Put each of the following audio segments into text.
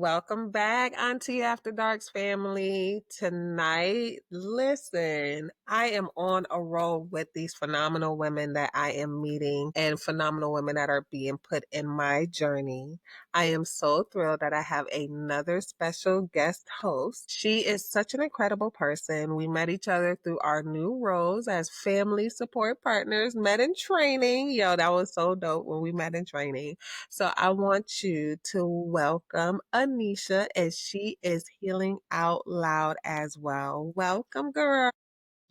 Welcome back, Auntie After Dark's family. Tonight, listen, I am on a roll with these phenomenal women that I am meeting and phenomenal women that are being put in my journey. I am so thrilled that I have another special guest host. She is such an incredible person. We met each other through our new roles as family support partners, met in training. Yo, that was so dope when we met in training. So I want you to welcome Anisha as she is healing out loud as well. Welcome, girl.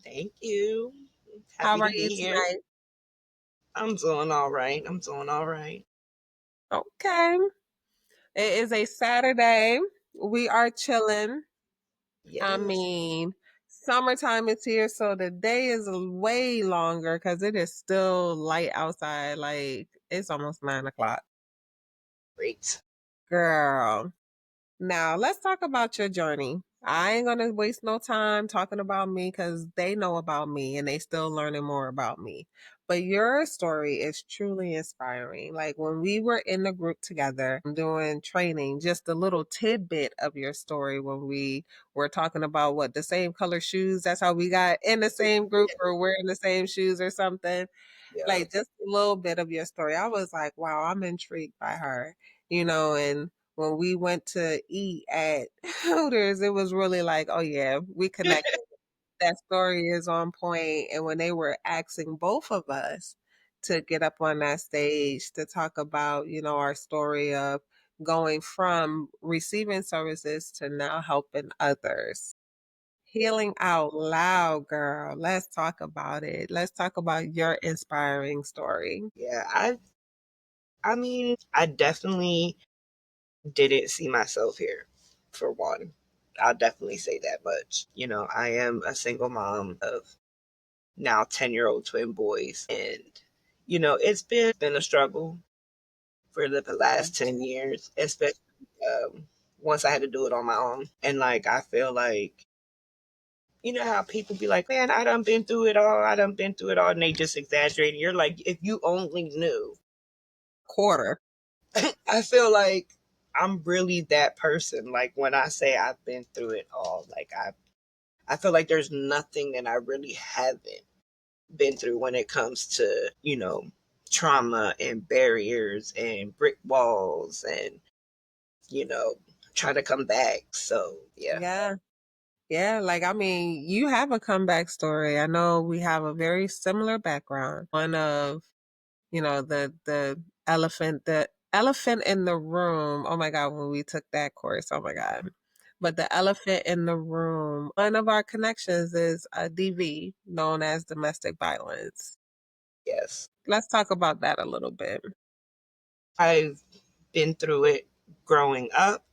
Thank you. How Happy are to you be here. tonight? I'm doing all right. I'm doing all right. Okay. It is a Saturday. We are chilling. I Yes. mean, summertime is here, so the day is way longer because it is still light outside. Like, it's almost 9 o'clock. Great. Girl. Now, let's talk about your journey. I ain't gonna waste no time talking about me because they know about me and they still learning more about me. But your story is truly inspiring. Like when we were in the group together doing training, just a little tidbit of your story when we were talking about what the same color shoes. That's how we got in the same group or wearing the same shoes or something. Yeah. Like just a little bit of your story. I was like, wow, I'm intrigued by her, and when we went to eat at Hooters, it was really like, oh yeah, we connected. That story is on point. And when they were asking both of us to get up on that stage to talk about, our story of going from receiving services to now helping others. Healing out loud, girl. Let's talk about it. Let's talk about your inspiring story. Yeah. I definitely didn't see myself here for one. I'll definitely say that much. I am a single mom of now 10-year-old twin boys, and it's been a struggle for the Yeah. last 10 years, especially once I had to do it on my own. And like I feel like how people be like, man, I done been through it all. I done been through it all. And they just exaggerate. And you're like, if you only knew. Quarter. I feel like I'm really that person. Like when I say I've been through it all, like I feel like there's nothing that I really haven't been through when it comes to, trauma and barriers and brick walls and, you know, try to come back. So yeah. Yeah. Yeah, like I mean, you have a comeback story. I know we have a very similar background. One of, the elephant in the room. Oh my God, when we took that course, oh my God. But the elephant in the room, one of our connections is a DV, known as domestic violence. Yes. Let's talk about that a little bit. I've been through it growing up,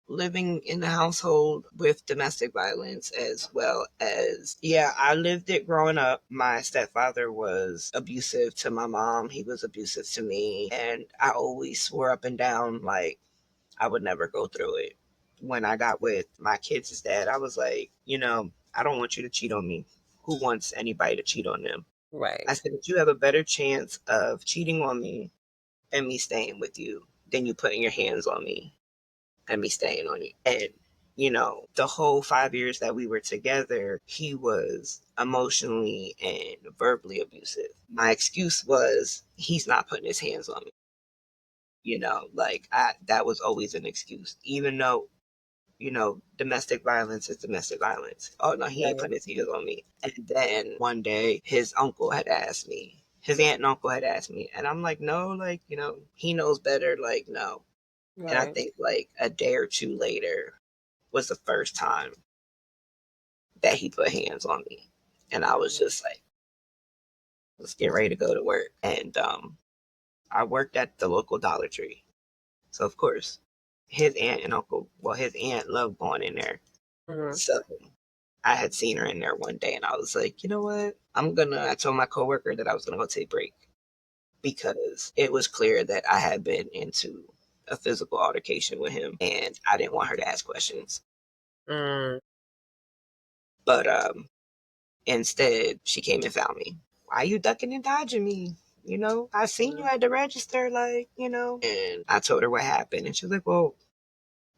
living in a household with domestic violence, as well as, yeah, I lived it growing up. My stepfather was abusive to my mom, he was abusive to me, and I always swore up and down like I would never go through it. When I got with my kids' dad, I was like, I don't want you to cheat on me. Who wants anybody to cheat on them? Right. I said, but you have a better chance of cheating on me and me staying with you than you putting your hands on me and me staying on you. And, the whole 5 years that we were together, he was emotionally and verbally abusive. My excuse was he's not putting his hands on me. Like that was always an excuse, even though, domestic violence is domestic violence. Oh no, he ain't Right. putting his hands on me. And then one day his aunt and uncle had asked me, and I'm like, no, like, he knows better, like, no. And I Right. think like a day or two later was the first time that he put hands on me. And I was just like, let's get ready to go to work. And I worked at the local Dollar Tree. So of course, his aunt loved going in there. Mhm. So I had seen her in there one day and I was like, you know what? I told my coworker that I was gonna go take a break because it was clear that I had been into a physical altercation with him and I didn't want her to ask questions. Mm. But instead, she came and found me. Why you ducking and dodging me? I seen you Mm. at the register, like, And I told her what happened. And she was like, well,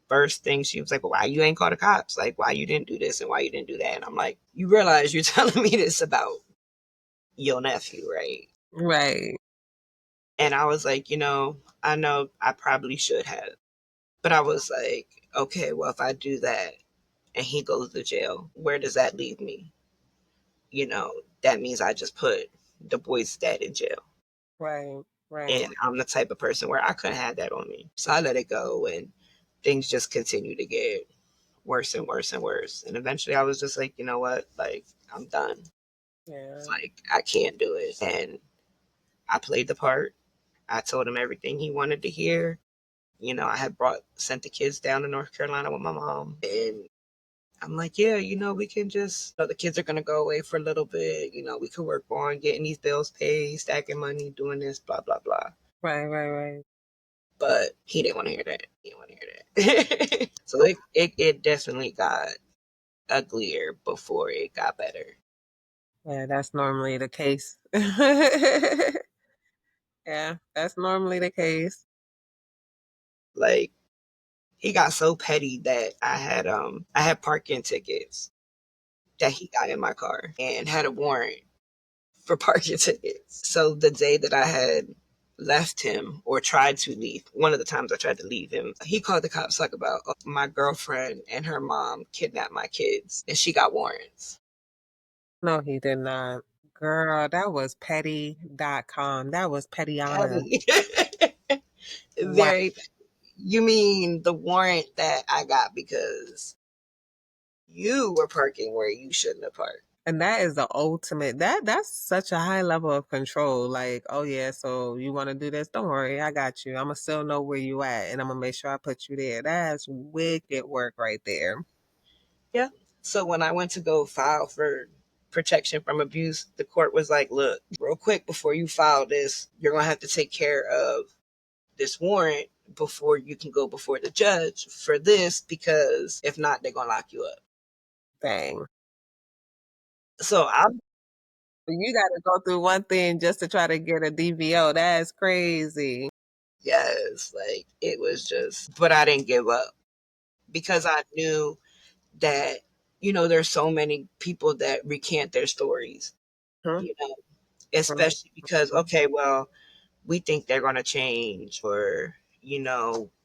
First thing she was like, well, why you ain't call the cops? Like, why you didn't do this and why you didn't do that? And I'm like, you realize you're telling me this about your nephew, right? Right. And I was like, I know I probably should have. But I was like, okay, well, if I do that and he goes to jail, where does that leave me? That means I just put the boy's dad in jail. Right. Right. And I'm the type of person where I couldn't have that on me. So I let it go, and things just continue to get worse and worse and worse. And eventually I was just like, you know what? Like, I'm done. Yeah. Like, I can't do it. And I played the part. I told him everything he wanted to hear. I had sent the kids down to North Carolina with my mom. And I'm like, yeah, we can just, the kids are going to go away for a little bit. We could work on getting these bills paid, stacking money, doing this, blah, blah, blah. Right. Right. Right. But he didn't want to hear that. He didn't want to hear that. So it definitely got uglier before it got better. Yeah, that's normally the case. Yeah, that's normally the case. Like, he got so petty that I had parking tickets that he got in my car and had a warrant for parking tickets. So the day that I had left him or tried to leave, one of the times I tried to leave him, he called the cops like about, oh, my girlfriend and her mom kidnapped my kids and she got warrants. No, he did not. Girl, that was petty.com. That was Pettyana. Petty. Wow. Very. You mean the warrant that I got because you were parking where you shouldn't have parked? And that is the ultimate. That's such a high level of control. Like, oh yeah, so you want to do this? Don't worry, I got you. I'm gonna still know where you at, and I'm gonna make sure I put you there. That's wicked work right there. Yeah. So when I went to go file for protection from abuse, the court was like, look, real quick, before you file this, you're going to have to take care of this warrant before you can go before the judge for this, because if not, they're going to lock you up. Dang. So I'm, You got to go through one thing just to try to get a DVO. That's crazy. yes, like it was just, but I didn't give up because I knew that, there's so many people that recant their stories, Mhm. you know, especially because, okay, well, we think they're going to change, or,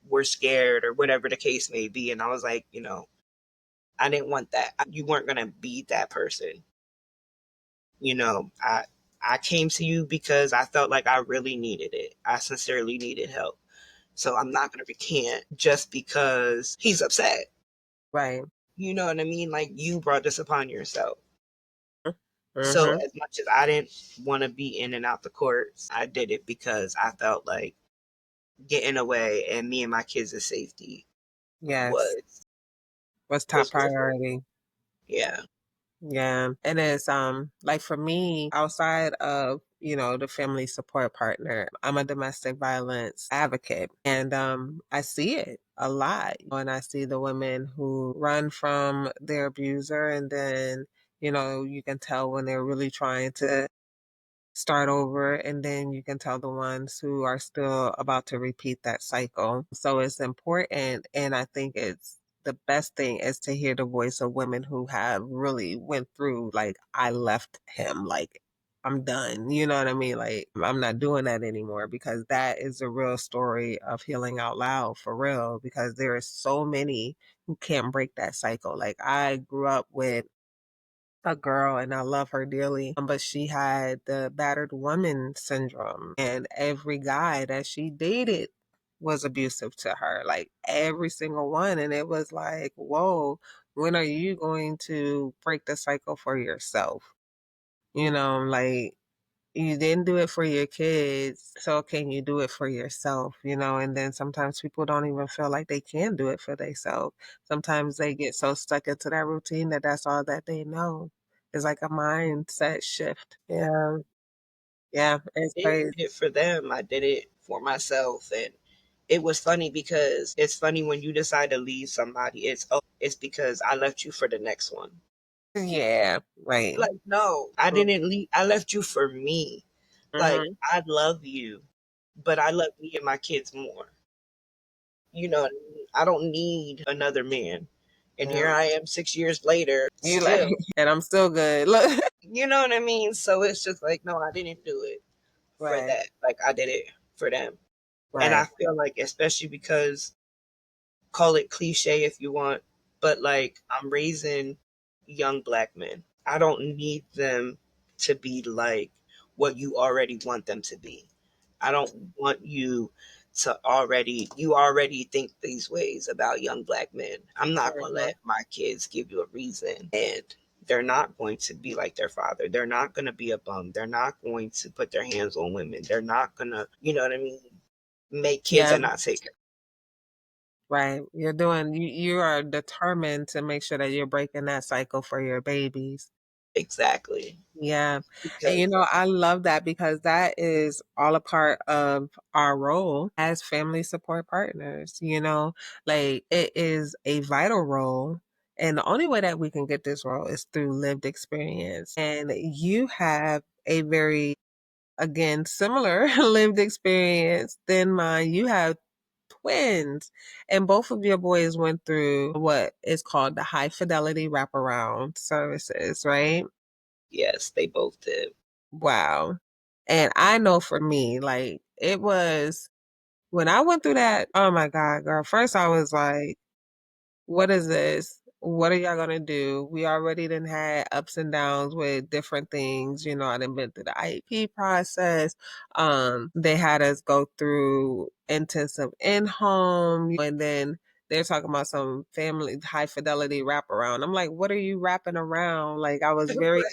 we're scared, or whatever the case may be. And I was like, I didn't want that. You weren't going to be that person. I came to you because I felt like I really needed it. I sincerely needed help. So I'm not going to recant just because he's upset. Right. You know what I mean? Like, you brought this upon yourself. So Mm-hmm. as much as I didn't want to be in and out the courts, I did it because I felt like getting away and me and my kids' safety Yes. was What's top was worth it. priority? Yeah. Yeah. And it's like for me, outside of, the family support partner, I'm a domestic violence advocate. And I see it a lot. And I see the women who run from their abuser and then, you can tell when they're really trying to start over, and then you can tell the ones who are still about to repeat that cycle. So it's important, and I think it's the best thing is to hear the voice of women who have really went through, like, I left him, like, I'm done. You know what I mean? Like, I'm not doing that anymore, because that is a real story of healing out loud for real, because there are so many who can't break that cycle. Like, I grew up with a girl and I love her dearly, but she had the battered woman syndrome, and every guy that she dated was abusive to her, like every single one. And it was like, whoa, when are you going to break the cycle for yourself? Like, you didn't do it for your kids, so can you do it for yourself? And then sometimes people don't even feel like they can do it for themselves. Sometimes they get so stuck into that routine that that's all that they know. It's like a mindset shift. Yeah. Yeah. It's I crazy. did it for them. I did it for myself. And it was funny because it's funny when you decide to leave somebody, it's because I left you for the next one. Yeah. Right. Like, no, I didn't leave. I left you for me. Like, Mm-hmm. I love you, but I love me and my kids more. You know, I don't need another man. And Yeah. here I am 6 years later, You like, still. and I'm still good. Look. You know what I mean? So it's just like, no, I didn't do it for Right. that. Like, I did it for them. And I Right. feel like, especially because, call it cliche if you want, but like, I'm raising young black men. I don't need them to be like what you already want them to be. I don't want you to you already think these ways about young black men. I'm not going to Mhm. let my kids give you a reason. And they're not going to be like their father. They're not going to be a bum. They're not going to put their hands on women. They're not going to, you know what I mean, make kids Yeah. and not take care. Right. You are determined to make sure that you're breaking that cycle for your babies. Exactly. Yeah. And Because, I love that because that is all a part of our role as family support partners, like it is a vital role. And the only way that we can get this role is through lived experience. And you have a very, again, similar lived experience than mine. You have twins, and both of your boys went through what is called the high fidelity wraparound services, right? yes, they both did. Wow. And I know for me, like it was when I went through that, oh my God, girl. First I was like, what is this? What are y'all gonna do? We already done had ups and downs with different things. I done been through the IEP process. They had us go through intensive in-home, and then they're talking about some family high fidelity wraparound. I'm like, what are you wrapping around? Like I was very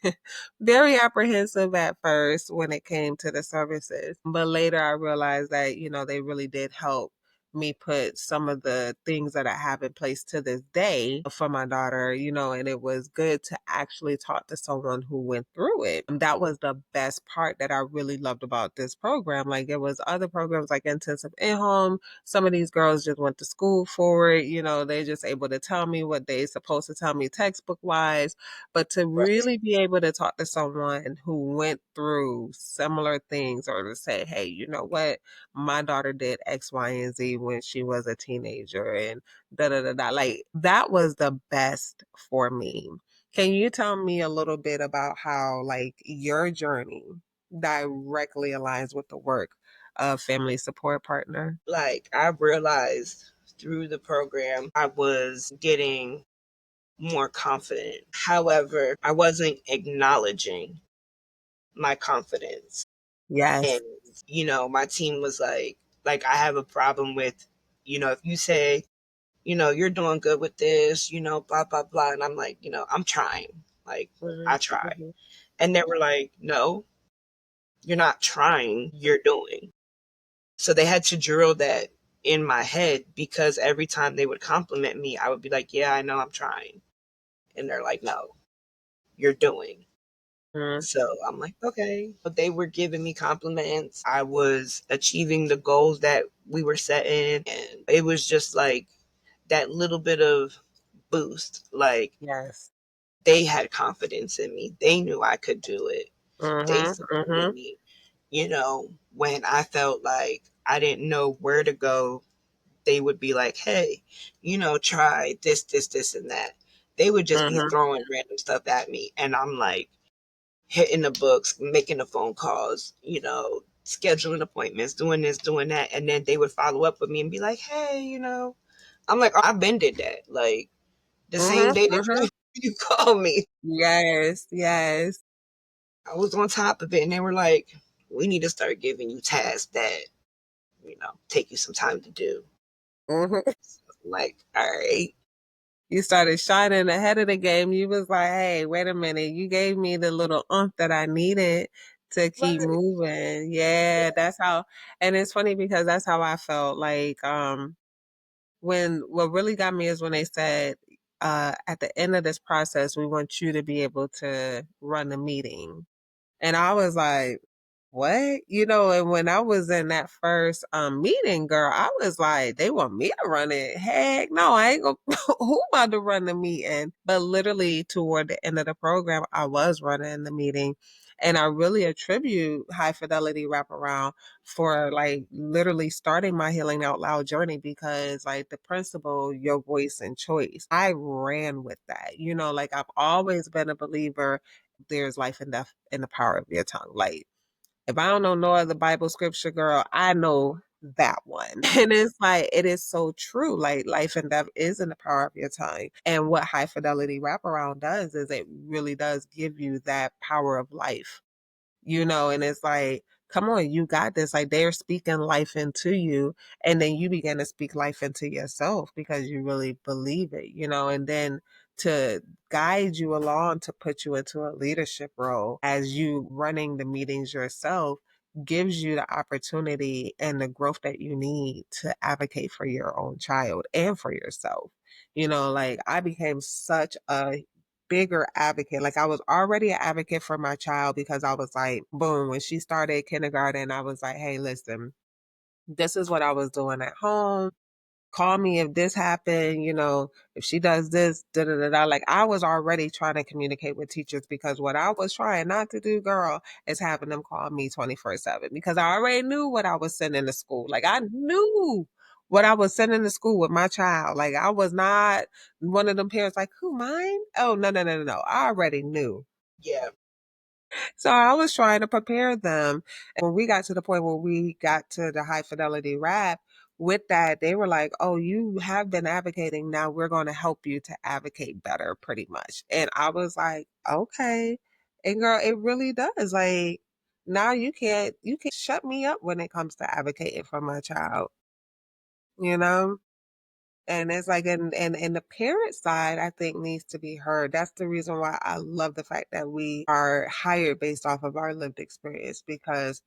Right. very apprehensive at first when it came to the services, but later I realized that they really did help me put some of the things that I have in place to this day for my daughter, and it was good to actually talk to someone who went through it. And that was the best part that I really loved about this program. Like it was other programs like intensive in-home. Some of these girls just went to school for it, they just able to tell me what they supposed to tell me textbook wise. But to Right. really be able to talk to someone who went through similar things or to say, hey, you know what? My daughter did X, Y, and Z when she was a teenager and da da da da. Like that was the best for me. Can you tell me a little bit about how like your journey directly aligns with the work of family support partner? Like, I realized through the program, I was getting more confident. However, I wasn't acknowledging my confidence. And, Yes. my team was like, I have a problem with, if you say, you're doing good with this, blah, blah, blah. And I'm like, I'm trying. Like, Hmm. I try. Hmm. And they were like, no, you're not trying, you're doing. So they had to drill that in my head because every time they would compliment me, I would be like, yeah, I know I'm trying. And they're like, no, you're doing. So I'm like, okay. But they were giving me compliments. I was achieving the goals that we were setting. And it was just like that little bit of boost. Like, Yes. they had confidence in me. They knew I could do it. They Hmm. supported Hmm. me. When I felt like I didn't know where to go, they would be like, hey, try this, this, this, and that. They would just be Hmm. throwing random stuff at me. And I'm like, hitting the books, making the phone calls, scheduling appointments, doing this, doing that. And then they would follow up with me and be like, hey, I'm like, I've been did that. Like, the Hmm. same day that Hmm. you called me, Yes. Yes. I was on top of it. And they were like, we need to start giving you tasks that, take you some time to do. Hmm. I'm like, all right. You started shining ahead of the game. You was like, hey, wait a minute. You gave me the little oomph that I needed to keep Right. moving. Yeah, that's how, and it's funny because that's how I felt. Like, when what really got me is when they said, at the end of this process, we want you to be able to run the meeting. And I was like, what? And when I was in that first meeting, girl, I was like, they want me to run it. Heck no, I ain't gonna who about to run the meeting? But literally toward the end of the program, I was running the meeting. And I really attribute High Fidelity Wraparound for like literally starting my Healing Out Loud journey because like the principle, your voice and choice, I ran with that. You know, like I've always been a believer there's life and death in the power of your tongue. Like if I don't know no other Bible scripture, girl, I know that one. And it's like, it is so true. Like life and death is in the power of your tongue. And what High Fidelity Wraparound does is it really does give you that power of life, you know, and it's like, come on, you got this. Like they're speaking life into you, and then you begin to speak life into yourself because you really believe it, you know, and then to guide you along to put you into a leadership role as you running the meetings yourself gives you the opportunity and the growth that you need to advocate for your own child and for yourself. You know, like I became such a bigger advocate. Like I was already an advocate for my child because I was like, boom, when she started kindergarten, I was like, hey, listen, this is what I was doing at home. Call me if this happened, you know, if she does this, da da da da. Like I was already trying to communicate with teachers because what I was trying not to do, girl, is having them call me 24/7 because I already knew what I was sending to school. Like I knew what I was sending to school with my child. Like I was not one of them parents like, who mine? Oh, no, no, no, no, no. I already knew. Yeah, So I was trying to prepare them. And when we got to the point where we got to the high fidelity rap, with that, they were like, oh, you have been advocating. Now we're going to help you to advocate better, pretty much. And I was like, okay. And girl, it really does. Like, now you can't shut me up when it comes to advocating for my child, you know? And it's like, and the parent side, I think needs to be heard. That's the reason why I love the fact that we are hired based off of our lived experience, because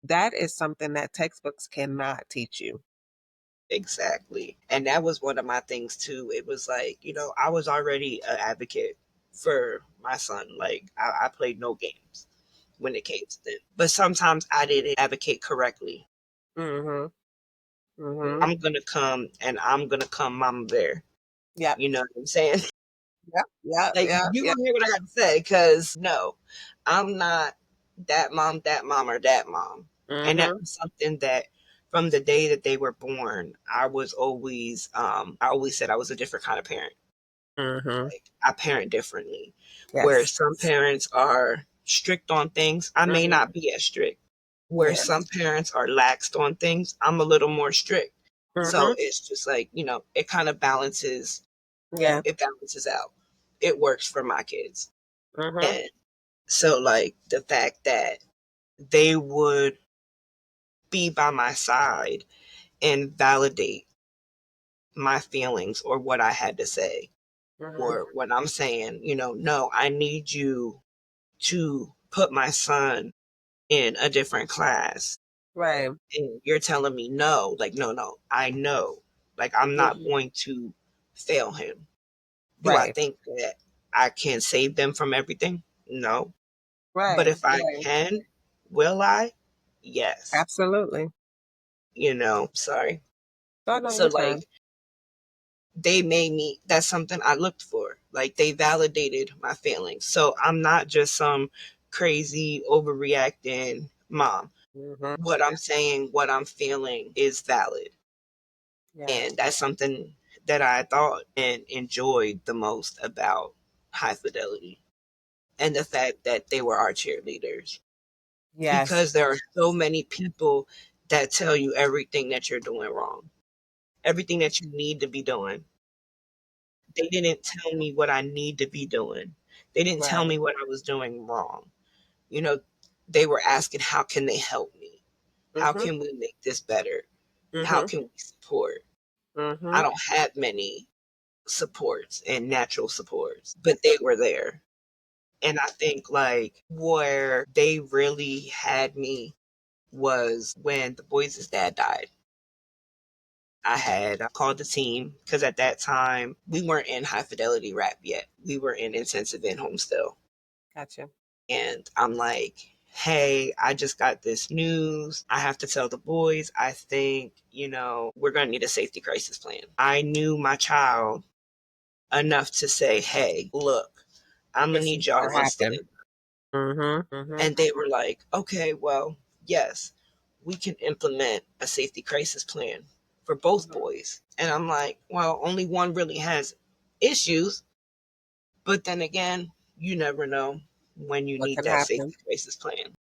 that is something that textbooks cannot teach you. exactly. And that was one of my things too. It was like, I was already an advocate for my son. Like, I played no games when it came to them. But sometimes I didn't advocate correctly. Mm-hmm. Mm-hmm. I'm going to come and I'm going to come mama bear. Yep. You know what I'm saying? Yep. Yep. Like, Yep. you Yep. gonna hear what I got to say, because no, I'm not that mom, or that mom. And that Mm-hmm. was something that from the day that they were born, I always said I was a different kind of parent. Mm-hmm. Like, I parent differently. Where Yes. some parents are strict on things, I may Mm-hmm. not be as strict. Where some Yes. parents are laxed on things, I'm a little more strict. So Mm-hmm. it's just like, it kind of balances, Yeah. it balances out. It works for my kids. Mm-hmm. And so, like, the fact that they would be by my side and validate my feelings or what I had to say Mm-hmm. or what I'm saying, no, I need you to put my son in a different class. Right. And you're telling me no, like, no, no, I know. Like, I'm not Mm-hmm. going to fail him. Do I Right. think that I can save them from everything? No. But Right. if I Right. can, will I? Yes. Absolutely. Sorry. So no, So, you're fine. like, they made me, that's something I looked for. Like, they validated my feelings. So I'm not just some crazy overreacting mom. Mm-hmm. What I'm saying, what I'm feeling is valid. Yes. And that's something that I thought and enjoyed the most about High Fidelity, and the fact that they were our cheerleaders. Yes. Because there are so many people that tell you everything that you're doing wrong, everything that you need to be doing. They didn't tell me what I need to be doing. They didn't tell Right. me what I was doing wrong. You know, they were asking, how can they help me? How Mm-hmm. can we make this better? How Mm-hmm. can we support? Mm-hmm. I don't have many supports and natural supports, but they were there. And I think, like, where they really had me was when the boys' dad died. I had called the team because at that time we weren't in high fidelity rap yet. We were in intensive in home still. Gotcha. And I'm like, hey, I just got this news. I have to tell the boys, I think, we're going to need a safety crisis plan. I knew my child enough to say, hey, look, I'm going to This is need y'all what on happened. stand. Mm-hmm. Mm-hmm. And they were like, okay, well, yes, we can implement a safety crisis plan for both Mm-hmm. boys. And I'm like, well, only one really has issues. But then again, you never know when you What need can that happen? safety crisis plan.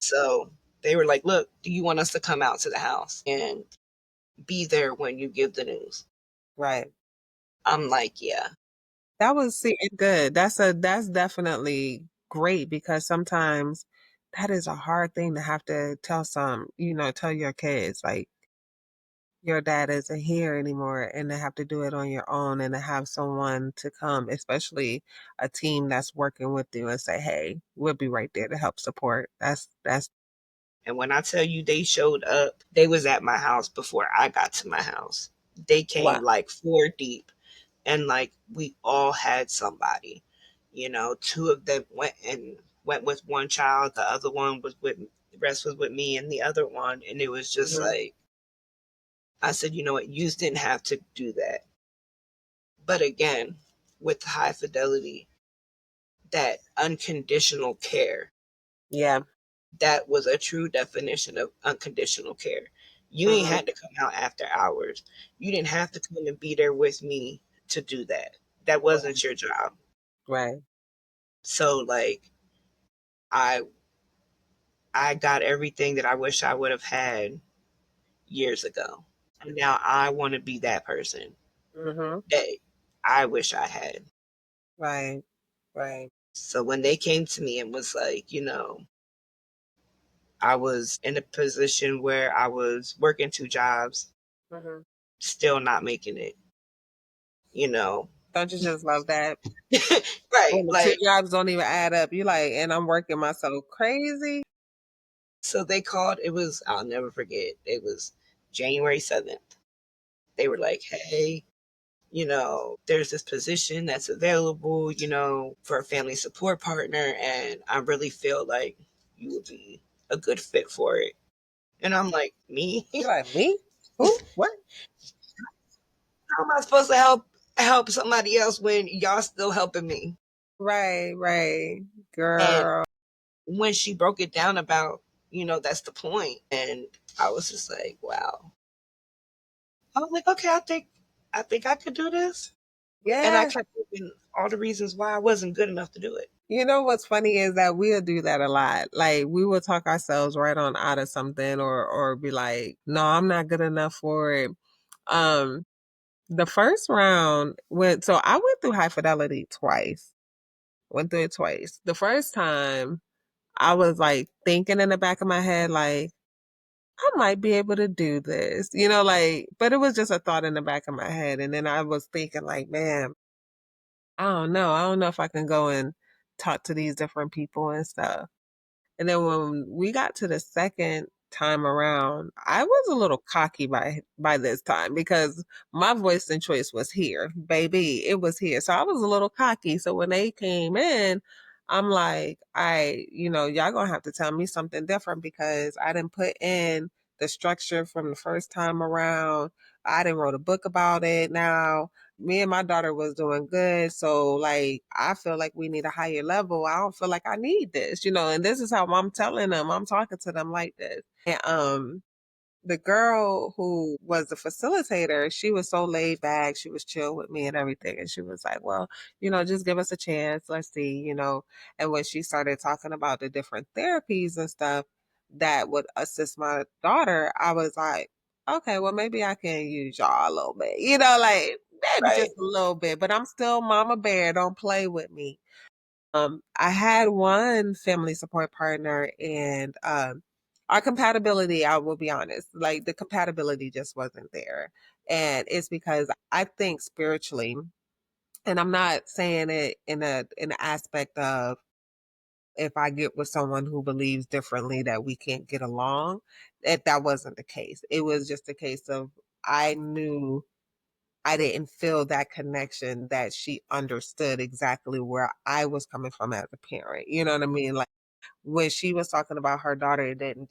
So they were like, look, do you want us to come out to the house and be there when you give the news? Right. I'm like, yeah. That was see good. That's definitely great because sometimes that is a hard thing to have to tell tell your kids like your dad isn't here anymore and to have to do it on your own and to have someone to come, especially a team that's working with you and say, "Hey, we'll be right there to help support." That's And when I tell you they showed up, they was at my house before I got to my house. They wow. came like four deep, and like we all had somebody. Two of them went with one child, the other one was with the rest was with me and the other one, and it was just Mhm. like I said, you know what, you didn't have to do that. But again, with high fidelity, that unconditional care, Yeah. that was a true definition of unconditional care. You ain't Mhm. had to come out after hours. You didn't have to come and be there with me to do that. That Right. wasn't your job. Right. So like I I got everything that I wish I would have had years ago. And now I want to be that person Mhm. that I wish I had. Right. Right. So when they came to me and was like, I was in a position where I was working two jobs, Mhm. still not making it, you know. Don't you just love that? Right. When the two Like, jobs don't even add up, you like, and I'm working myself crazy. so they called, I'll never forget, it was January 7th. They were like, hey, there's this position that's available, for a family support partner, and I really feel like you would be a good fit for it. And I'm like, me? You're like, me? Who? What? How am I supposed to help somebody else when y'all still helping me? Right, right. And Girl. when she broke it down about, that's the point, and I was just like, wow. I was like, okay, I think I could do this. And I Yeah. kept thinking all the reasons why I wasn't good enough to do it. You know what's funny is that we'll do that a lot. Like we will talk ourselves right on out of something or be like, no, I'm not good enough for it. Um, the first round so I went through high fidelity twice. Went through it twice. The first time I was like thinking in the back of my head, like, I might be able to do this, but it was just a thought in the back of my head. And then I was thinking, like, man, I don't know. I don't know if I can go and talk to these different people and stuff. And then when we got to the second time around, I was a little cocky by this time because my voice and choice was here, baby. It was here. So I was a little cocky. So when they came in, I'm like, y'all gonna have to tell me something different because I didn't put in the structure from the first time around. I didn't wrote a book about it now me and my daughter was doing good. So like I feel like we need a higher level. I don't feel like I need this, and this is how I'm telling them. I'm talking to them like this. And the girl who was the facilitator, she was so laid back. She was chill with me and everything. And she was like, well, just give us a chance. Let's see. And when she started talking about the different therapies and stuff that would assist my daughter, I was like, okay, well, maybe I can use y'all a little bit, like maybe Right. just a little bit, but I'm still mama bear. Don't play with me. I had one family support partner and our compatibility, I will be honest, like the compatibility just wasn't there. And it's because I think spiritually, and I'm not saying it in an aspect of if I get with someone who believes differently that we can't get along. That wasn't the case. It was just a case of I knew I didn't feel that connection that she understood exactly where I was coming from as a parent. You know what I mean? Like when she was talking about her daughter, it didn't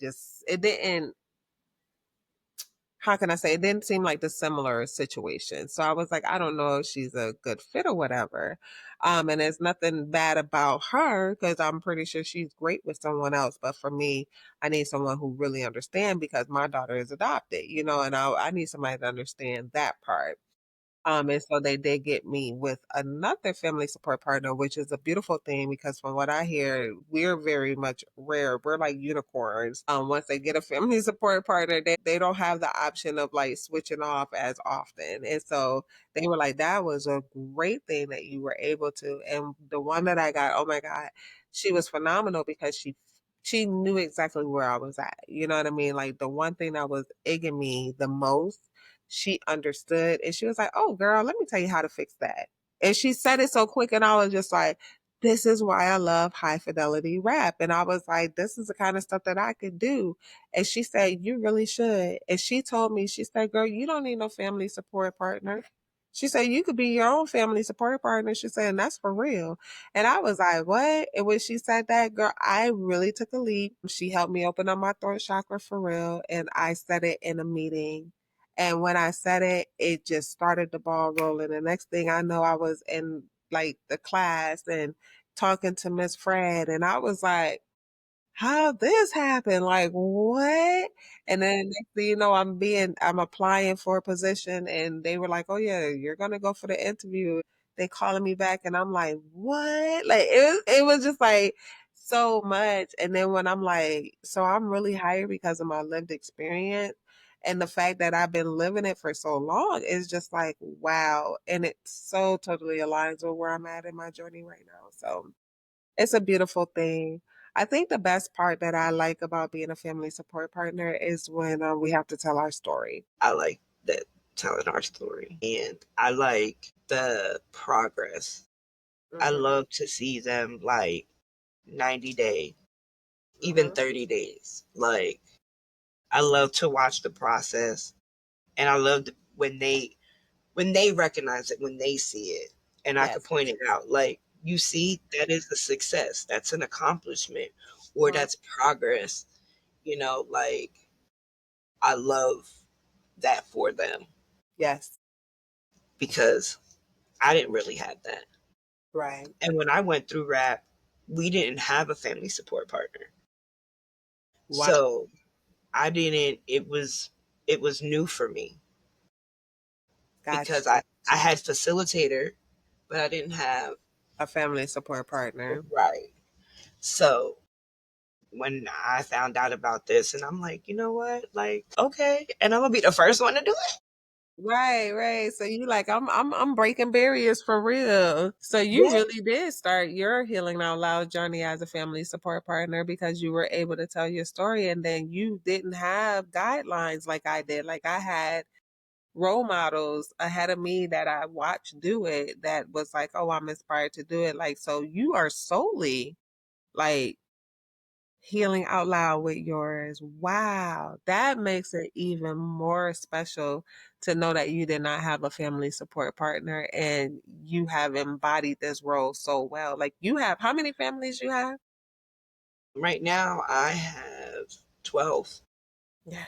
how can I say, it didn't seem like the similar situation. So I was like, I don't know if she's a good fit or whatever. And there's nothing bad about her because I'm pretty sure she's great with someone else. But for me, I need someone who really understands because my daughter is adopted, and I need somebody to understand that part. And so they did get me with another family support partner, which is a beautiful thing because from what I hear, we're very much rare. We're like unicorns. Once they get a family support partner, they don't have the option of like switching off as often. And so they were like, that was a great thing that you were able to. And the one that I got, oh my God, she was phenomenal because she knew exactly where I was at. You know what I mean? Like the one thing that was egging me the most, she understood and she was like, "Oh, girl, let me tell you how to fix that." And she said it so quick, and I was just like, "This is why I love high fidelity rap." And I was like, "This is the kind of stuff that I could do." And she said, "You really should." And she told me, she said, "Girl, you don't need no family support partner." She said, "You could be your own family support partner." She said, "And that's for real." And I was like, "What?" And when she said that, girl, I really took a leap. She helped me open up my throat chakra for real. And I said it in a meeting. And when I said it, it just started the ball rolling. The next thing I know, I was in like the class and talking to Miss Fred. And I was like, how this happen? Like what? And then next thing you know, I'm applying for a position and they were like, "Oh yeah, you're gonna go for the interview." They calling me back and I'm like, what? Like it was just like so much. And then when I'm like, so I'm really hired because of my lived experience. And the fact that I've been living it for so long is just like, wow. And it so totally aligns with where I'm at in my journey right now. So it's a beautiful thing. I think the best part that I like about being a family support partner is when we have to tell our story. I like that, telling our story, and I like the progress. I Hmm. love to see them like 90 days, even Hmm. 30 days. Like, I love to watch the process, and I love when they recognize it, when they see it, and I could Yes. point it out. Like, you see, that is a success. That's an accomplishment, or Mhm. that's progress. Like, I love that for them Yes. because I didn't really have that. Right. And when I went through rap, we didn't have a family support partner. Wow. So I didn't it was new for me Got because you. I had facilitator, but I didn't have A family support a partner. right. So when I found out about this and I'm like, you know what? Like, okay, and I'm gonna be the first one to do it. Right, right. So you like I'm breaking barriers for real. So you Yeah. really did start your healing out loud journey as a family support partner because you were able to tell your story and then you didn't have guidelines like I did. Like I had role models ahead of me that I watched do it that was like, oh, I'm inspired to do it. Like, so you are solely like healing out loud with yours. Wow. That makes it even more special to know that you did not have a family support partner and you have embodied this role so well. Like you have, how many families you have? Right now I have 12. Yeah.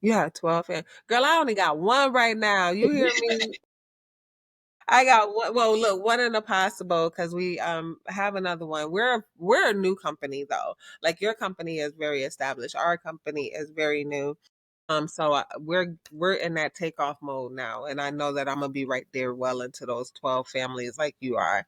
You have 12. Girl, I only got one right now. You hear me? I got one. Well, look, one in the possible because we have another one. We're a new company though. Like your company is very established. Our company is very new. So we're in that takeoff mode now, and I know that I'm gonna be right there, well into those 12 families, like you are.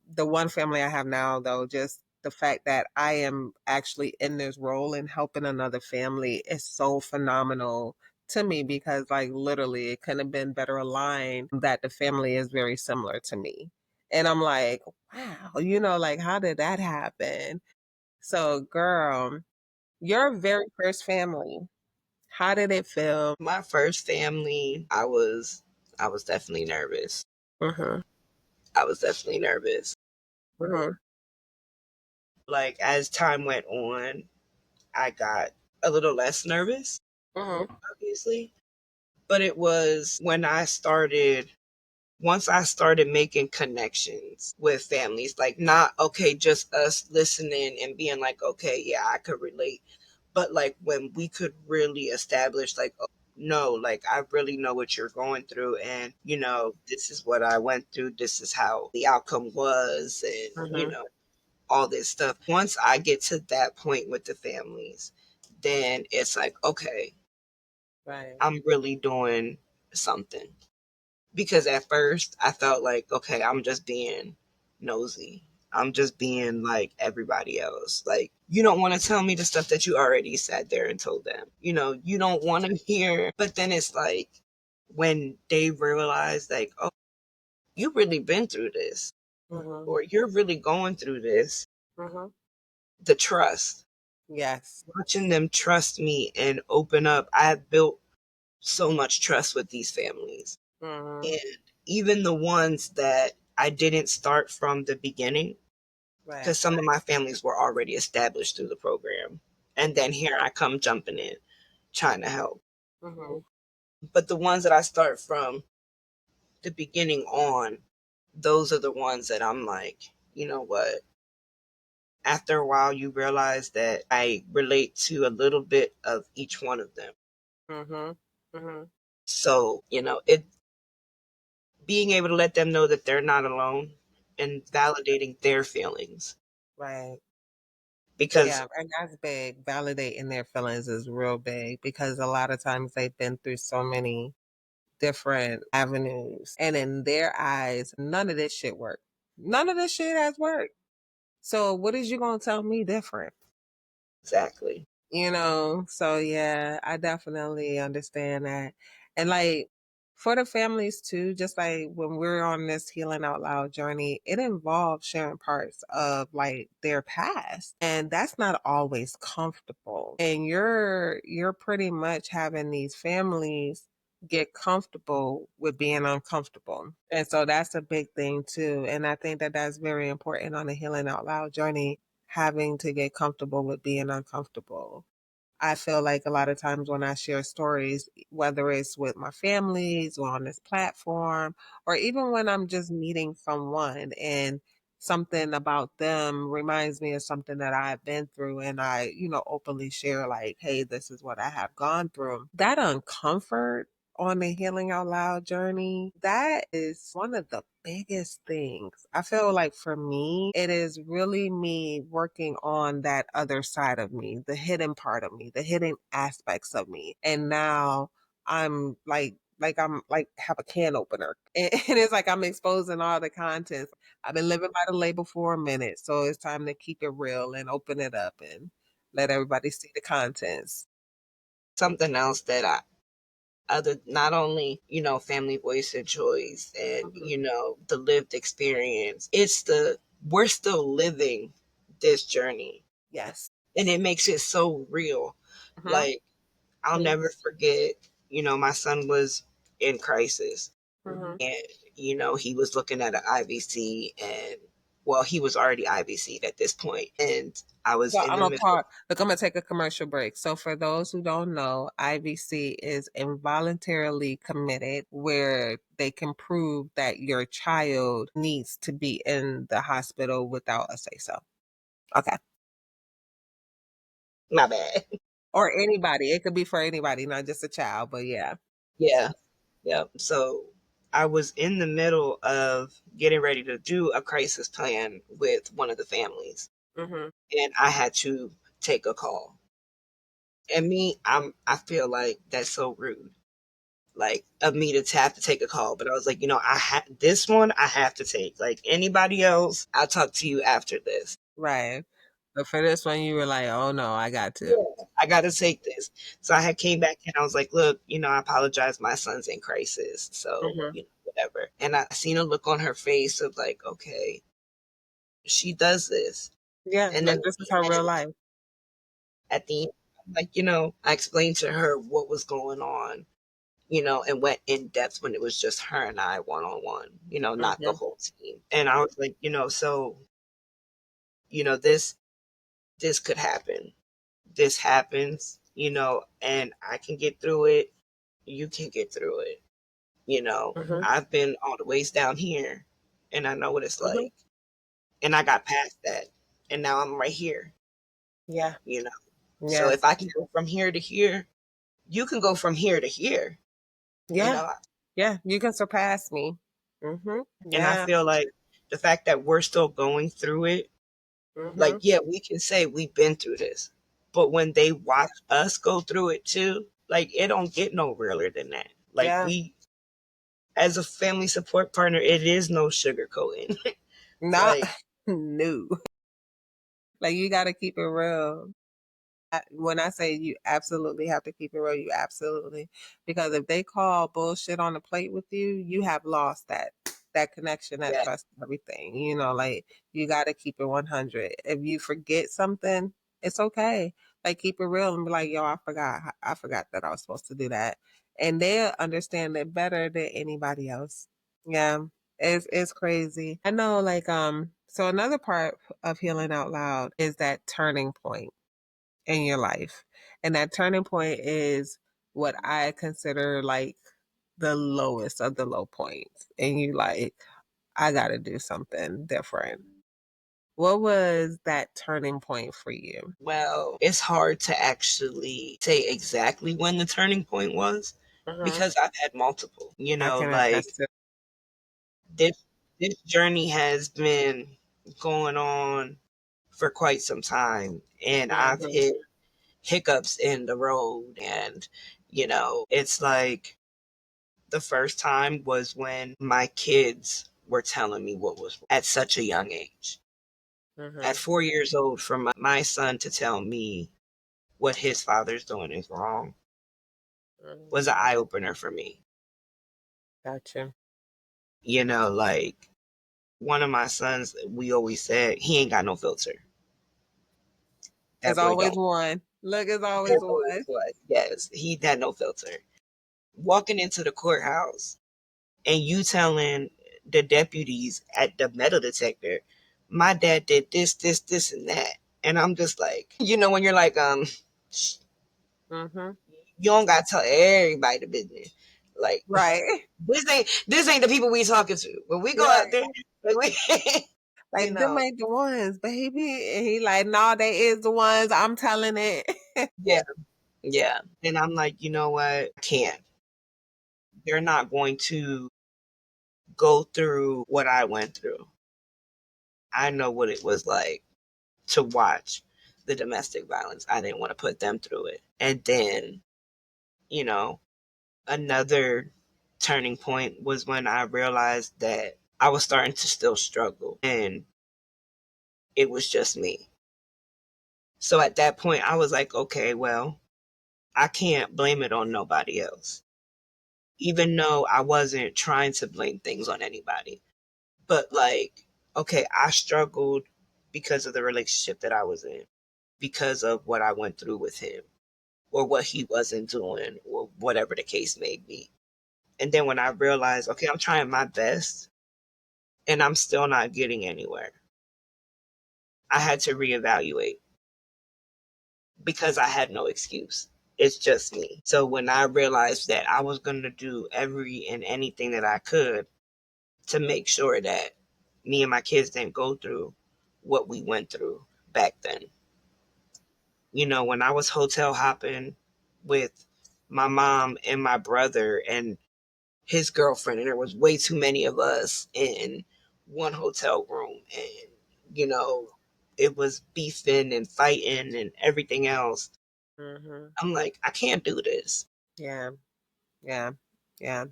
The one family I have now, though, just the fact that I am actually in this role and helping another family is so phenomenal to me because, like, literally, it couldn't have been better aligned that the family is very similar to me. And I'm like, wow, like, how did that happen? So, girl, your very first family, how did it feel? My first family, I was definitely nervous. Mm-hmm. I was definitely nervous. Mm-hmm. Like, as time went on, I got a little less nervous, Mm-hmm. obviously. But it was when once I started making connections with families, like not, okay, just us listening and being like, okay, yeah, I could relate. But like when we could really establish, like, oh, no, like I really know what you're going through, and this is what I went through, this is how the outcome was, and Mm-hmm. all this stuff. Once I get to that point with the families, then it's like, okay, Right. I'm really doing something. Because at first I felt like, okay, I'm just being nosy. I'm just being like everybody else. Like, you don't want to tell me the stuff that you already sat there and told them. You don't want to hear. But then it's like when they realize, like, oh, you've really been through this, Mm-hmm. or you're really going through this, Mm-hmm. the trust, Yes. watching them trust me and open up. I have built so much trust with these families. Mm-hmm. And even the ones that I didn't start from the beginning, Right. because some of my families were already established through the program. And then here I come jumping in, trying to help. Mm-hmm. But the ones that I start from the beginning on, those are the ones that I'm like, you know what? After a while, you realize that I relate to a little bit of each one of them. Mm-hmm. Mm-hmm. So, it being able to let them know that they're not alone and validating their feelings. Right. Because Yeah, and that's big. Validating their feelings is real big because a lot of times they've been through so many different avenues. And in their eyes, none of this shit worked. None of this shit has worked. So what is you gonna tell me different? exactly. So yeah, I definitely understand that. And like for the families too, just like when we're on this healing out loud journey, it involves sharing parts of like their past. And that's not always comfortable. And you're pretty much having these families get comfortable with being uncomfortable. And so that's a big thing too. And I think that that's very important on the healing out loud journey, having to get comfortable with being uncomfortable. I feel like a lot of times when I share stories, whether it's with my families or on this platform, or even when I'm just meeting someone and something about them reminds me of something that I've been through, and I, openly share, like, hey, this is what I have gone through. That uncomfort on the healing out loud journey, that is one of the biggest things. I feel like for me, it is really me working on that other side of me, the hidden part of me, the hidden aspects of me. And now I'm I'm like have a can opener. And it's like I'm exposing all the contents. I've been living by the label for a minute, so it's time to keep it real and open it up and let everybody see the contents. Something else that I other not only, family voice and choice and, Mhm. the lived experience, it's the we're still living this journey. Yes. And it makes it so real. Mhm. Like I'll Mhm. never forget, my son was in crisis Mhm. and, he was looking at an IVC and well, he was already IVC'd at this point. And I was So in I'm the gonna middle. pause. Look, I'm gonna take a commercial break. So for those who don't know, IVC is involuntarily committed, where they can prove that your child needs to be in the hospital without a say so. Okay. My bad. Or anybody. It could be for anybody, not just a child, but yeah. Yeah. Yeah. So I was in the middle of getting ready to do a crisis plan with one of the families, Hmm. and I had to take a call. And me, I feel like that's so rude, like of me to have to take a call. But I was like, this one I have to take. Like anybody else, I'll talk to you after this. Right. But for this one, you were like, oh no, I got to. Yeah, I got to take this. So I had came back and I was like, look, I apologize. My son's in crisis. So, Hmm. whatever. And I seen a look on her face of like, okay, she does this. Yeah, And then like this is her real life. at the end, like, I explained to her what was going on, and went in depth when it was just her and I one on one, not the Hmm. whole team. And I was like, so, this could happen. This happens, and I can get through it. You can get through it. Hmm. I've been all the ways down here and I know what it's Hmm. like. And I got past that. And now I'm right here, Yeah. you know. So Yes. if I can go from here to here, you can go from here to here, you Yeah. know? Yeah. You can surpass me. Mm-hmm. And I Yeah. feel like the fact that we're still going through it, like, Mm-hmm. yeah, we can say we've been through this. But when they watch us go through it too, like, it don't get no realer than that. Like, Yeah. we, as a family support partner, it is no sugarcoating. Not Like, new. Like you got to keep it real. When I say you absolutely have to keep it real, you absolutely, because if they call bullshit on the plate with you, you have lost that connection, that yeah, trust, everything. You know, like you got to keep it 100. If you forget something, it's okay. Like keep it real and be like, yo, I forgot. I forgot that I was supposed to do that, and they'll understand it better than anybody else. Yeah, it's crazy. I know. Like so another part of healing out loud is that turning point in your life. And that turning point is what I consider like the lowest of the low points. And you like, I got to do something different. What was that turning point for you? well, it's hard to actually say exactly when the turning point was Hmm. because I've had multiple. I can Like, attest to. this journey has been going on for quite some time, and I've Hmm. hit hiccups in the road. And it's like the first time was when my kids were telling me what was at such a young age. At Hmm. 4 years old, for my son to tell me what his father's doing is wrong Hmm. was an eye opener for me. Gotcha. Like, one of my sons, we always said he ain't got no filter. It's That boy always don't. one. Look, it's always There always one. was. Yes, he had no filter. Walking into the courthouse and you telling the deputies at the metal detector, my dad did this, this, this, and that. And I'm just like, when you're like, Hmm. you don't gotta tell everybody the business. Like, Right. this ain't the people we talking to. When we go out Right. there, like, you Like them know, ain't the ones, baby. And he like, nah, they is the ones. I'm telling it. yeah, yeah. And I'm like, you know what? I can't. They're not going to go through what I went through. I know what it was like to watch the domestic violence. I didn't want to put them through it. And then, you know, another turning point was when I realized that I was starting to still struggle and it was just me. So at that point, I was like, okay, well, I can't blame it on nobody else. Even though I wasn't trying to blame things on anybody. But like, okay, I struggled because of the relationship that I was in, because of what I went through with him, or what he wasn't doing, or whatever the case may be. And then when I realized, okay, I'm trying my best and I'm still not getting anywhere, I had to reevaluate because I had no excuse. It's just me. So when I realized that I was going to do every and anything that I could to make sure that me and my kids didn't go through what we went through back then. When I was hotel hopping with my mom and my brother and his girlfriend, and there was way too many of us in one hotel room, and it was beefing and fighting and everything else. Hmm. I'm like, I can't do this. Yeah. Yeah. Yeah.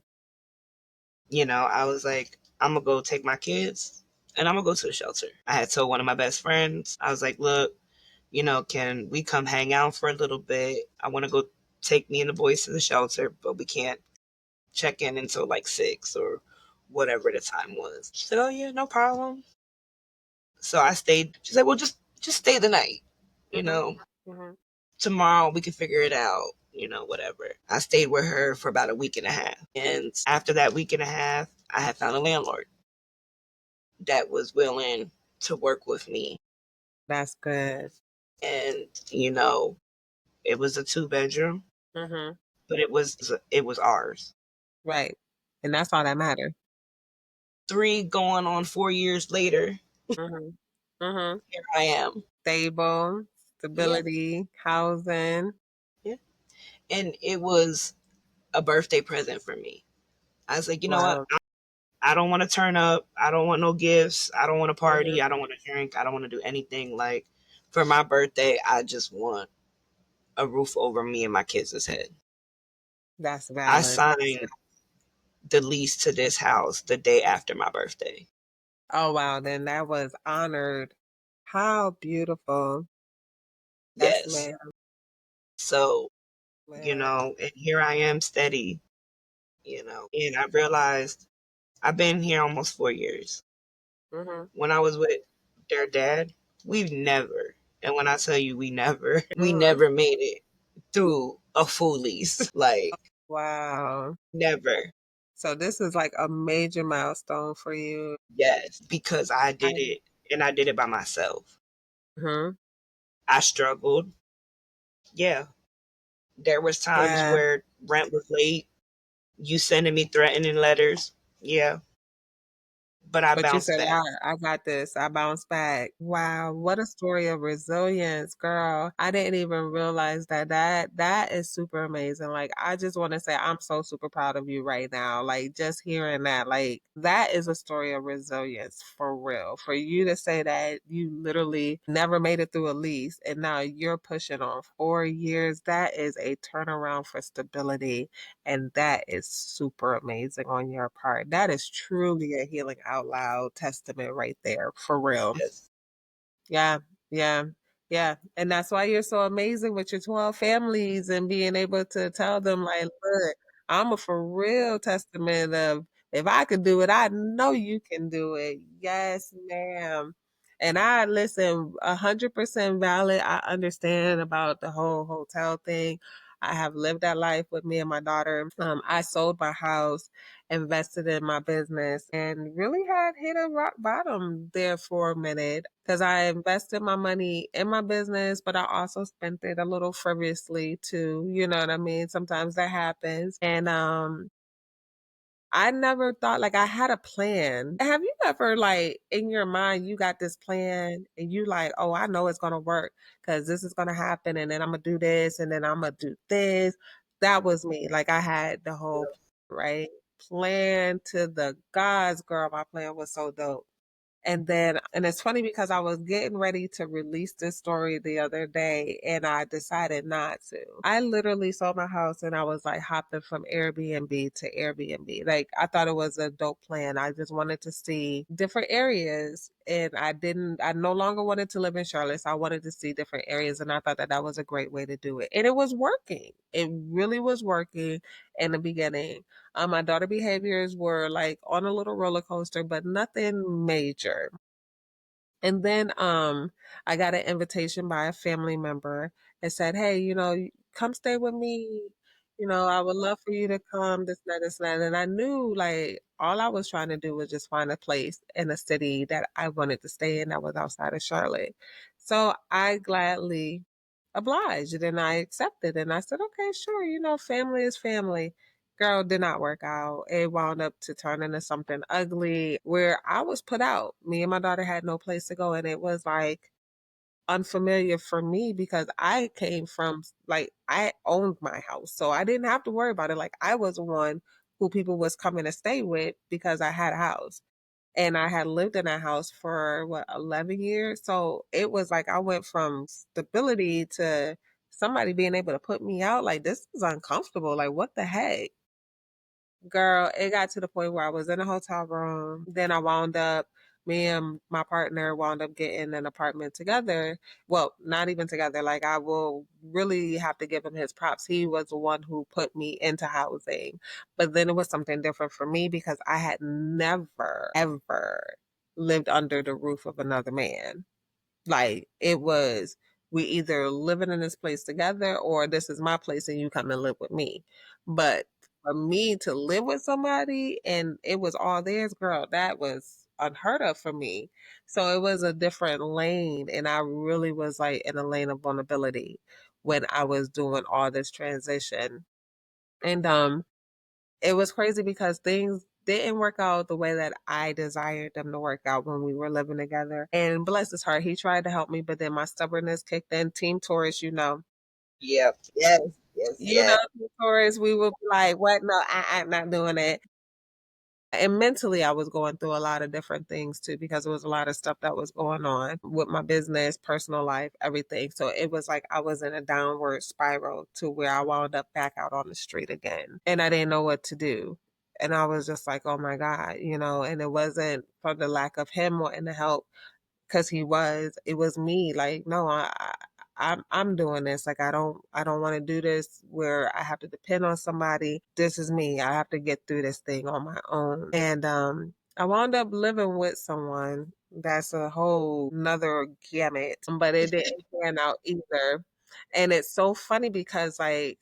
I was like, I'm gonna go take my kids and I'm gonna go to the shelter. I had told one of my best friends, I was like, look, can we come hang out for a little bit? I want to go take me and the boys to the shelter, but we can't check in until like 6 or whatever the time was. She said, oh yeah, no problem. So I stayed. She said, well, just stay the night. You Hmm. know, Hmm. tomorrow we can figure it out. Whatever. I stayed with her for about a week and a half. And after that week and a half, I had found a landlord that was willing to work with me. That's good. And, it was a 2 bedroom, Hmm. but it was ours. Right. And that's all that matters. 3 going on 4 years later, Hmm. Hmm. here I am. Stable. Yeah, stability, housing. yeah. And it was a birthday present for me. I was like, you know what? Wow. I don't want to turn up. I don't want no gifts. I don't want to Mhm. party. I don't want to drink. I don't want to do anything. Like, for my birthday, I just want a roof over me and my kids' head. That's I valid. signed the lease to this house the day after my birthday. Oh, wow. Then that was honored. How beautiful. Yes, Yes. ma'am. So, Man. and here I am steady, and I realized I've been here almost 4 years. Mm-hmm. When I was with their dad, we've never, and when I tell you we never, we Mm-hmm. never made it through a full lease. Like, Wow. never. So this is like a major milestone for you. Yes, because I I, did it and I did it by myself. hmm. I struggled. Yeah. There was times Yeah. where rent was late, you sending me threatening letters. Yeah. But I But you bounced said, back. I got this. I bounced back. Wow, what a story of resilience, girl. I didn't even realize that is super amazing. Like, I just want to say I'm so super proud of you right now. Like, just hearing that, like, that is a story of resilience for real. For you to say that you literally never made it through a lease and now you're pushing on 4 years, that is a turnaround for stability, and that is super amazing on your part. That is truly a healing out loud testament right there, for real. Yes. Yeah, yeah, yeah. And that's why you're so amazing with your 12 families and being able to tell them, like, look, I'm a for real testament of if I could do it, I know you can do it. Yes, ma'am. And I listen, 100% valid. I understand about the whole hotel thing. I have lived that life with me and my daughter. I sold my house, invested in my business, and really had hit a rock bottom there for a minute because I invested my money in my business, but I also spent it a little frivolously too. You know what I mean? Sometimes that happens. And I never thought like I had a plan. Have you ever like in your mind you got this plan and you like, oh, I know it's gonna work because this is gonna happen and then I'm gonna do this and then I'm gonna do this. That was me. Like I had the whole right plan to the gods, girl. My plan was so dope. And it's funny because I was getting ready to release this story the other day and I decided not to. I literally sold my house and I was like hopping from Airbnb to Airbnb. Like I thought it was a dope plan. I just wanted to see different areas and I no longer wanted to live in Charlotte. So I wanted to see different areas and I thought that that was a great way to do it. And it was working. It really was working in the beginning. My daughter behaviors were like on a little roller coaster, but nothing major. And then I got an invitation by a family member and said, hey, come stay with me. I would love for you to come, this, and that. And I knew like all I was trying to do was just find a place in a city that I wanted to stay in that was outside of Charlotte. So I gladly obliged and I accepted. And I said, okay, sure, family is family. Girl, did not work out. It wound up to turn into something ugly where I was put out. Me and my daughter had no place to go. And it was like unfamiliar for me because I came from, like, I owned my house. So I didn't have to worry about it. Like, I was the one who people was coming to stay with because I had a house. And I had lived in that house for 11 years. So it was like I went from stability to somebody being able to put me out. Like, this is uncomfortable. Like, what the heck? Girl, it got to the point where I was in a hotel room. Then me and my partner wound up getting an apartment together. Well, not even together. Like, I will really have to give him his props. He was the one who put me into housing. But then it was something different for me because I had never, ever lived under the roof of another man. Like it was, we either living in this place together or this is my place and you come and live with me. But for me to live with somebody and it was all theirs, girl, that was unheard of for me. So it was a different lane and I really was like in a lane of vulnerability when I was doing all this transition. And it was crazy because things didn't work out the way that I desired them to work out when we were living together. And bless his heart, he tried to help me, but then my stubbornness kicked in. Team Taurus, you know. Yep. Yes. Yes. You know, Yes. Team Taurus, we would be like, what? No, I'm not doing it. And mentally, I was going through a lot of different things too, because there was a lot of stuff that was going on with my business, personal life, everything. So it was like I was in a downward spiral to where I wound up back out on the street again. And I didn't know what to do. And I was just like, oh my God, you know, and it wasn't for the lack of him wanting to help because it was me. Like, no, I'm doing this. Like, I don't want to do this where I have to depend on somebody. This is me. I have to get through this thing on my own. And I wound up living with someone that's a whole nother gamut, but it didn't pan out either. And it's so funny because like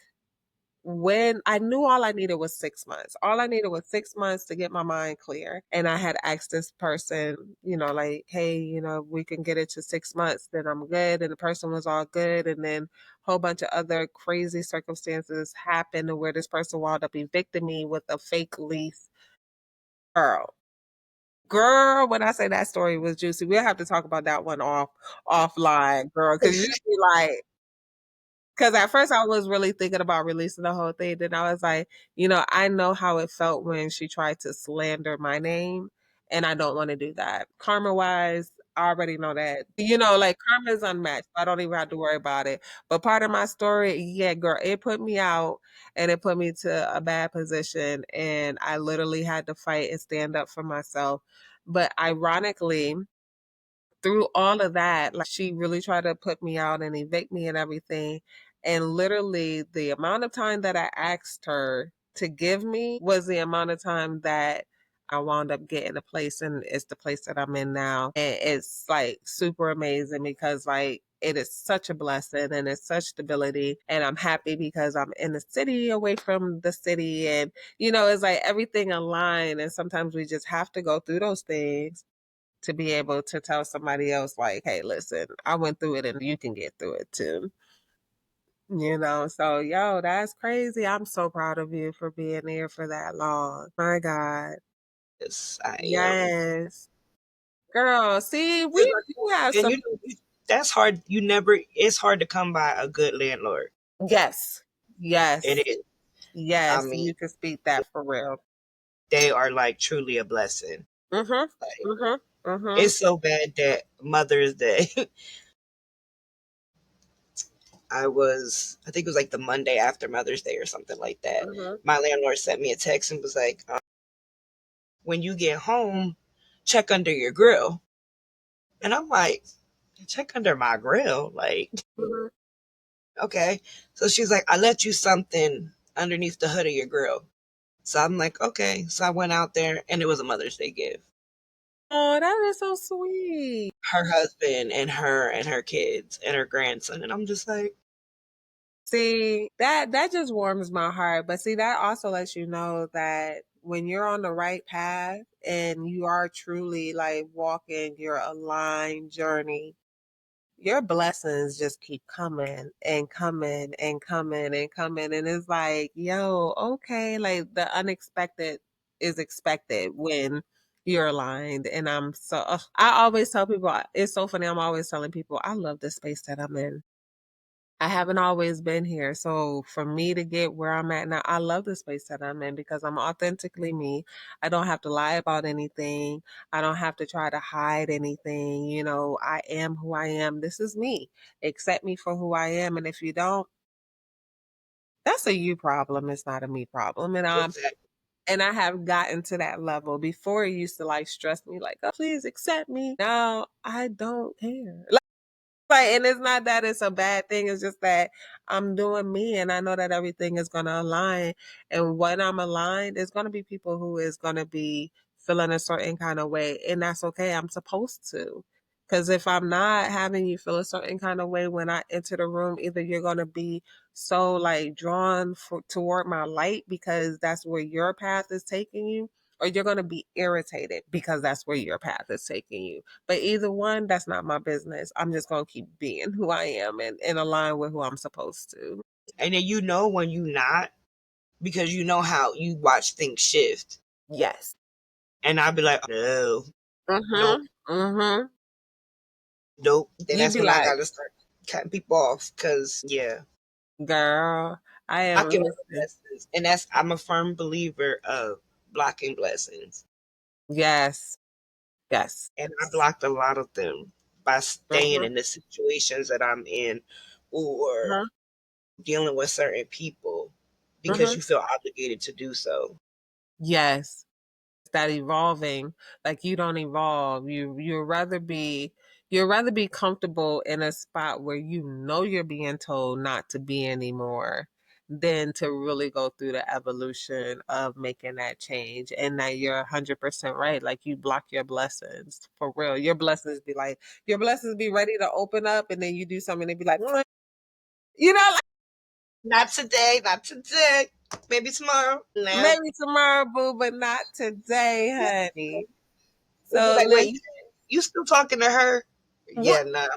when I knew all I needed was 6 months. All I needed was 6 months to get my mind clear. And I had asked this person, you know, like, hey, you know, we can get it to 6 months, then I'm good. And the person was all good. And then a whole bunch of other crazy circumstances happened where this person wound up evicting me with a fake lease. Girl. Girl, when I say that story was juicy, we'll have to talk about that one offline, girl. Cause you be like, because at first I was really thinking about releasing the whole thing. Then I was like, you know, I know how it felt when she tried to slander my name, and I don't want to do that. Karma wise, I already know that. You know, like karma is unmatched. I don't even have to worry about it. But part of my story, yeah, girl, it put me out and it put me to a bad position. And I literally had to fight and stand up for myself. But ironically, through all of that, like she really tried to put me out and evict me and everything. And literally, the amount of time that I asked her to give me was the amount of time that I wound up getting a place, and it's the place that I'm in now. And it's like super amazing because, like, it is such a blessing and it's such stability. And I'm happy because I'm in the city away from the city. And, you know, it's like everything aligned. And sometimes we just have to go through those things to be able to tell somebody else like, hey, listen, I went through it and you can get through it too. You know, so yo, that's crazy. I'm so proud of you for being there for that long. My God. Yes, I am. Yes. Girl, see, we 'Cause, do have and some. that's hard. You never. It's hard to come by a good landlord. Yes. It Yes. is. I Yes. mean, You can speak that for real. they are like truly a blessing. Mm-hmm. Like, Mm-hmm. Mm-hmm. it's so bad that Mother's Day, I think it was like the Monday after Mother's Day or something like that. Mm-hmm. My landlord sent me a text and was like, when you get home, check under your grill. And I'm like, check under my grill? Like, Mm-hmm. okay. So she's like, I left you something underneath the hood of your grill. So I'm like, okay. So I went out there and it was a Mother's Day gift. Oh, that is so sweet. Her husband and her kids and her grandson. And I'm just like, See, that just warms my heart. But see, that also lets you know that when you're on the right path and you are truly like walking your aligned journey, your blessings just keep coming and coming and coming and coming. And it's like, yo, okay, like the unexpected is expected when you're aligned. And I'm so, I always tell people, it's so funny. I'm always telling people, I love the space that I'm in. I haven't always been here. So for me to get where I'm at now, I love the space that I'm in because I'm authentically me. I don't have to lie about anything. I don't have to try to hide anything. You know, I am who I am. This is me. Accept me for who I am. And if you don't, that's a you problem. It's not a me problem. exactly. And I have gotten to that level. Before it used to like stress me like, oh, please accept me. Now I don't care. Like, and it's not that it's a bad thing. It's just that I'm doing me, and I know that everything is gonna align. And when I'm aligned, there's gonna be people who is gonna be feeling a certain kind of way, and that's okay. I'm supposed to, because if I'm not having you feel a certain kind of way when I enter the room, either you're gonna be so like drawn toward my light because that's where your path is taking you, or you're gonna be irritated because that's where your path is taking you. But either one, that's not my business. I'm just gonna keep being who I am and align with who I'm supposed to. And then you know when you not, because you know how you watch things shift. Yes. And I'd be like, no, nope, Mm-hmm. Mm-hmm. nope. Then You'd that's be when I like, gotta start cutting people off, because yeah, girl, I am blocking are listening. blessings, and that's I'm a firm believer of blocking blessings, Yes. Yes. and I blocked a lot of them by staying Mm-hmm. in the situations that I'm in, or Mm-hmm. dealing with certain people because Mm-hmm. you feel obligated to do so. Yes. That evolving, like you don't evolve. You'd rather be comfortable in a spot where you know you're being told not to be anymore than to really go through the evolution of making that change. And that you're 100% right. Like you block your blessings for real. Your blessings be ready to open up, and then you do something and they be like, "Mwah." Like Not today, not today. Maybe tomorrow. No. maybe tomorrow, boo, but not today, honey. We'll be So like, wait, listen, you still talking to her? what? Yeah, nah.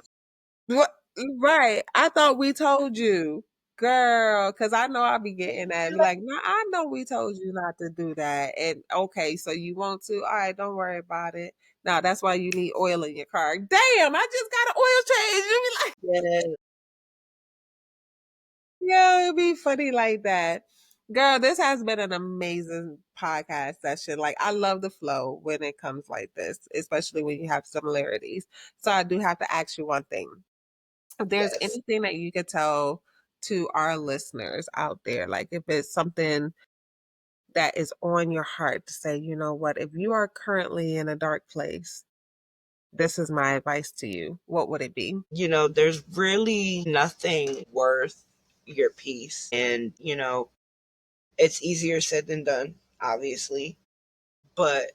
What? Right. I thought we told you, girl, because I know I'll be getting that. Be like, no, I know we told you not to do that. And okay, so you want to? All right, don't worry about it. No, that's why you need oil in your car. Damn, I just got an oil change. You be like, Yeah. yeah, it'd be funny like that. Girl, this has been an amazing podcast session. Like, I love the flow when it comes like this, especially when you have similarities. So I do have to ask you one thing. If there's Yes. anything that you could tell to our listeners out there, like if it's something that is on your heart to say, you know what, if you are currently in a dark place, this is my advice to you, what would it be? There's really nothing worth your peace. And, it's easier said than done, obviously. But,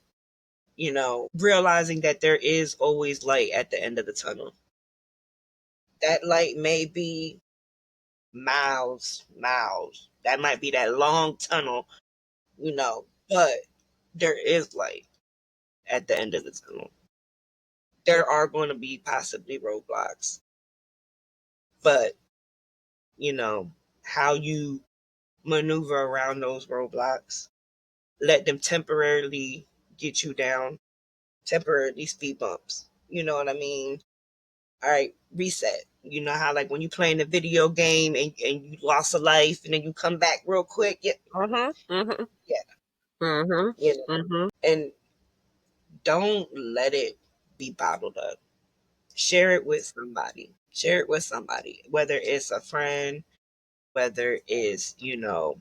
realizing that there is always light at the end of the tunnel. That light may be miles, miles. That might be that long tunnel, but there is light at the end of the tunnel. There are going to be possibly roadblocks, but how you maneuver around those roadblocks, let them temporarily get you down, temporarily speed bumps. You know what I mean? All right, reset. You know how, like, when you play in a video game and you lost a life and then you come back real quick? Yeah, Mm-hmm. Mm-hmm. yeah, Mm-hmm. you know. Mm-hmm. And don't let it be bottled up. Share it with somebody. Share it with somebody, whether it's a friend, whether it's, an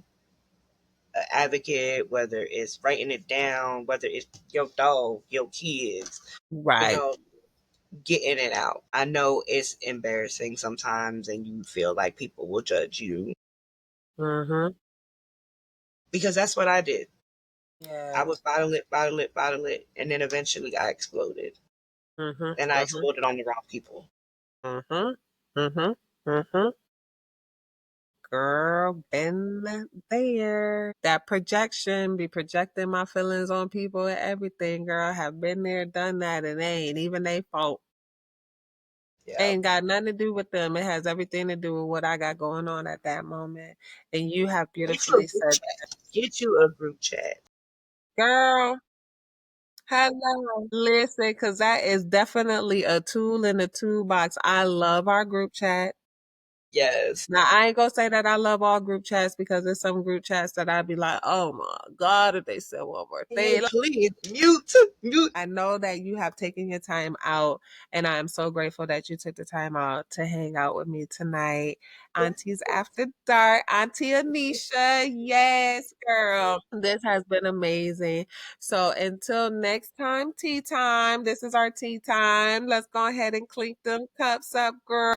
advocate, whether it's writing it down, whether it's your dog, your kids, you Right. know, getting it out. I know it's embarrassing sometimes and you feel like people will judge you, Mm-hmm. because that's what I did. I Yeah. would bottle it, bottle it, bottle it, and then eventually I exploded. Mm-hmm. And I Mm-hmm. exploded on the wrong people. Mm-hmm. Mm-hmm. Mm-hmm. Girl, been there. That projection, be projecting my feelings on people and everything, girl. Have been there, done that, and they ain't even they fault. Yeah. Ain't got nothing to do with them. It has everything to do with what I got going on at that moment. And you have Get you a beautifully group said, chat. Get you a group chat. girl, hello. Listen, because that is definitely a tool in the toolbox. I love our group chat. Yes. Now, I ain't gonna say that I love all group chats because there's some group chats that I'd be like, oh my God, if they said one more Hey, thing. please mute, mute. I know that you have taken your time out, and I'm so grateful that you took the time out to hang out with me tonight. Auntys After Dark, Auntie Anisha. Yes, girl. This has been amazing. So until next time, tea time. This is our tea time. Let's go ahead and clink them cups up, girl.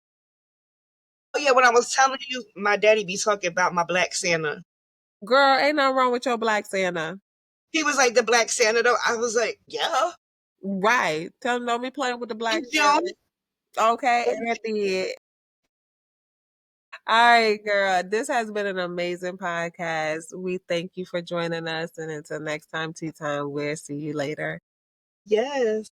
Oh yeah, when I was telling you, my daddy be talking about my black Santa. Girl, ain't nothing wrong with your black Santa. He was like, the black Santa though. I was like, yeah. Right. Tell them don't be playing with the black In June. Santa. Okay, and I did. All right, girl. This has been an amazing podcast. We thank you for joining us. And until next time, tea time, we'll see you later. Yes.